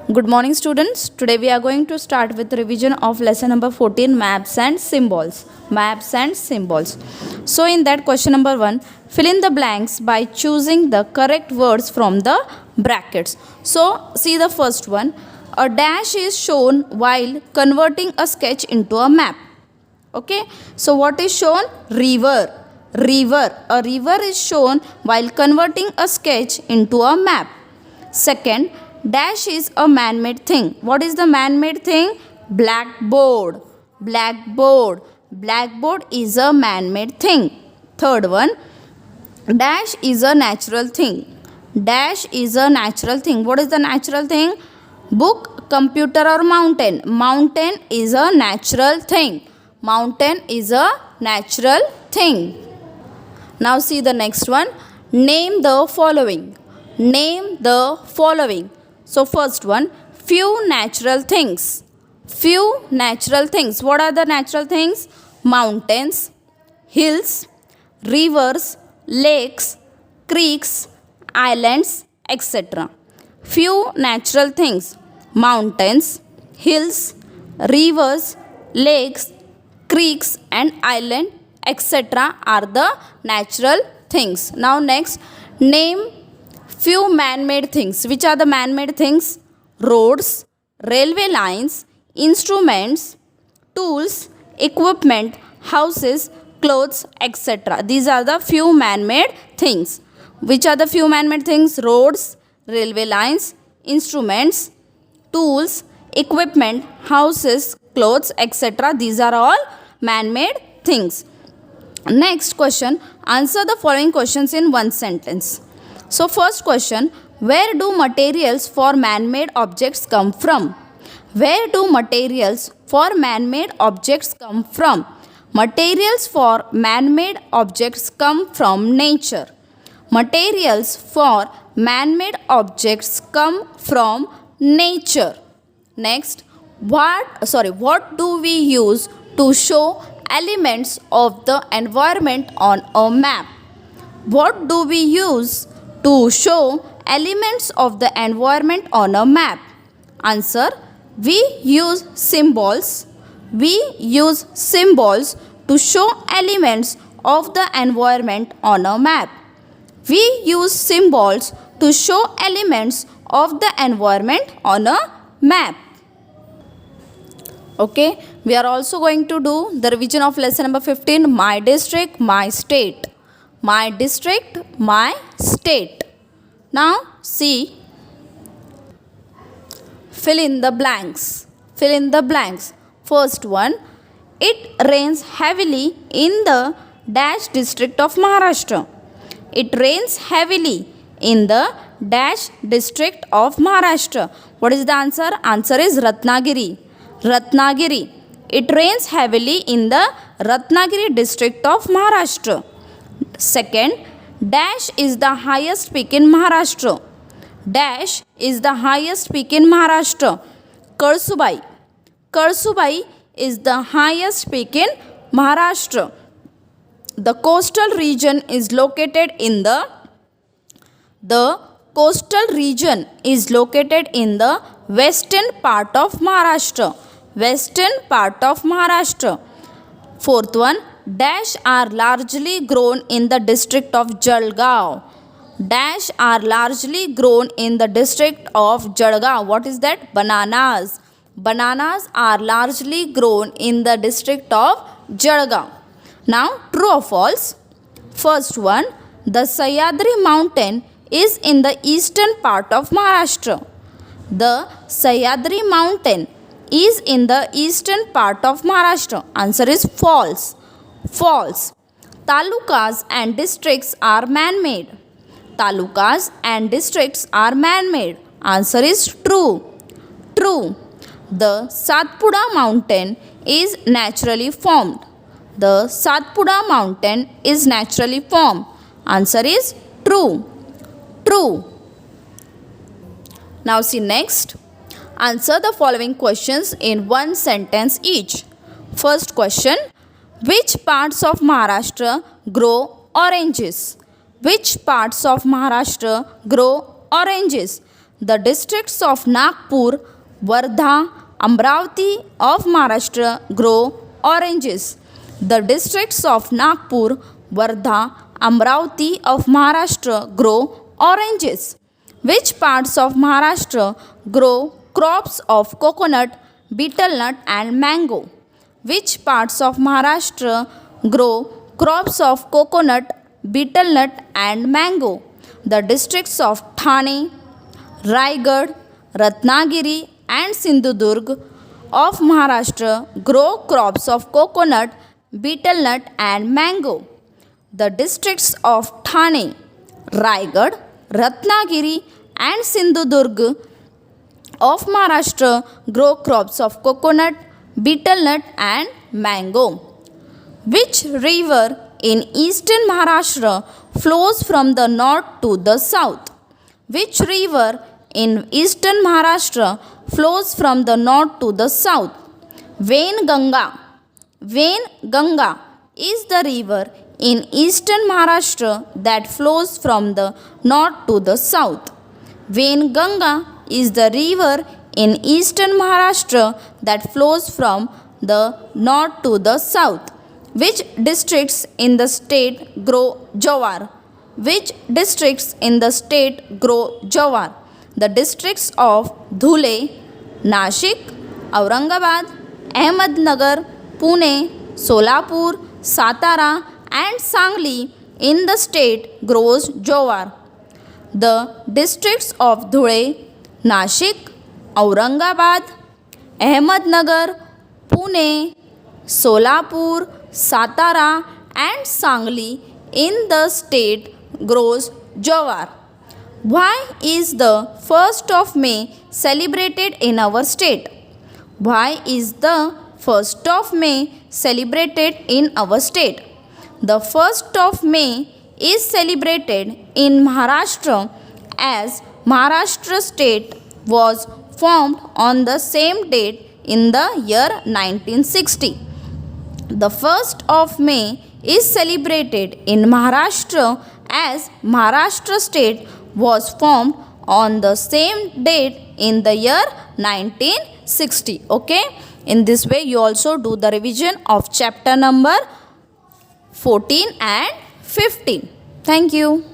Good morning students. Today we are going to start with revision of lesson number 14, maps and symbols. Maps and symbols. So in that, question number 1, fill in the blanks by choosing the correct words from the brackets. So see the first one. A dash is shown while converting a sketch into a map. Okay. So what is shown? River. River. A river is shown while converting a sketch into a map. Second, dash is a man-made thing. What is the man-made thing? Blackboard. Blackboard. Blackboard is a man-made thing. Third one, dash is a natural thing. Dash is a natural thing. What is the natural thing? Book, computer or mountain. Mountain is a natural thing. Mountain is a natural thing. Now see the next one. Name the following. Name the following. So first one, few natural things. Few natural things. What are the natural things? Mountains, hills, rivers, lakes, creeks, islands, etc. Few natural things. Mountains, hills, rivers, lakes, creeks and island, etc. are the natural things. Now next, name few man-made things. Which are the man-made things? Roads, railway lines, instruments, tools, equipment, houses, clothes, etc. These are the few man-made things. Which are the few man-made things? Roads, railway lines, instruments, tools, equipment, houses, clothes, etc. These are all man-made things. Next question, answer the following questions in one sentence. So first question, where do materials for man-made objects come from? Where do materials for man-made objects come from? Materials for man-made objects come from nature. Materials for man-made objects come from nature. Next, what do we use to show elements of the environment on a map? What do we use to show elements of the environment on a map? Answer, we use symbols. We use symbols to show elements of the environment on a map. We use symbols to show elements of the environment on a map. Okay, we are also going to do the revision of lesson number 15, my district, my state. My district, my state. Now see, fill in the blanks. Fill in the blanks. First one, it rains heavily in the dash district of Maharashtra. It rains heavily in the dash district of Maharashtra. What is the answer? Answer is Ratnagiri. Ratnagiri. It rains heavily in the Ratnagiri district of Maharashtra. Second, dash is the highest peak in Maharashtra. Dash is the highest peak in Maharashtra. Kalsubai. Kalsubai is the highest peak in Maharashtra. The coastal region is located in the western part of Maharashtra. Western part of Maharashtra. Fourth one, dash are largely grown in the district of Jalgaon. Dash are largely grown in the district of Jalgaon. What is that? Bananas. Bananas are largely grown in the district of Jalgaon. Now, true or false? First one, the Sahyadri mountain is in the eastern part of Maharashtra. The Sahyadri mountain is in the eastern part of Maharashtra. Answer is false. False. Talukas and districts are man-made. Talukas and districts are man-made. Answer is true. True. The Satpura mountain is naturally formed. The Satpura mountain is naturally formed. Answer is true. True. Now see next. Answer the following questions in one sentence each. First question, which parts of Maharashtra grow oranges? Which parts of Maharashtra grow oranges? The districts of Nagpur, Wardha, Amravati of Maharashtra grow oranges. The districts of Nagpur, Wardha, Amravati of Maharashtra grow oranges. Which parts of Maharashtra grow crops of coconut, betel nut and mango? Which parts of Maharashtra grow crops of coconut, betel nut and mango? The districts of Thane, Raigad, Ratnagiri and Sindhudurg of Maharashtra grow crops of coconut, betel nut and mango. The districts of Thane, Raigad, Ratnagiri and Sindhudurg of Maharashtra grow crops of coconut, betel nut and mango. Which river in eastern Maharashtra flows from the north to the south? Which river in eastern Maharashtra flows from the north to the south? Wainganga. Wainganga is the river in eastern Maharashtra that flows from the north to the south. Wainganga is the river in eastern Maharashtra that flows from the north to the south. Which districts in the state grow jowar? Which districts in the state grow jowar? The districts of Dhule, Nashik, Aurangabad, Ahmednagar, Pune, Solapur, Satara and Sangli in the state grows jowar. The districts of Dhule, Nashik, Aurangabad, Ahmednagar, Pune, Solapur, Satara and Sangli in the state grows jowar. Why is the 1st of May celebrated in our state? Why is the 1st of May celebrated in our state? The 1st of May is celebrated in Maharashtra as Maharashtra state was formed on the same date in the year 1960. The 1st of May is celebrated in Maharashtra as Maharashtra state was formed on the same date in the year 1960. Okay, in this way you also do the revision of chapter number 14 and 15. Thank you.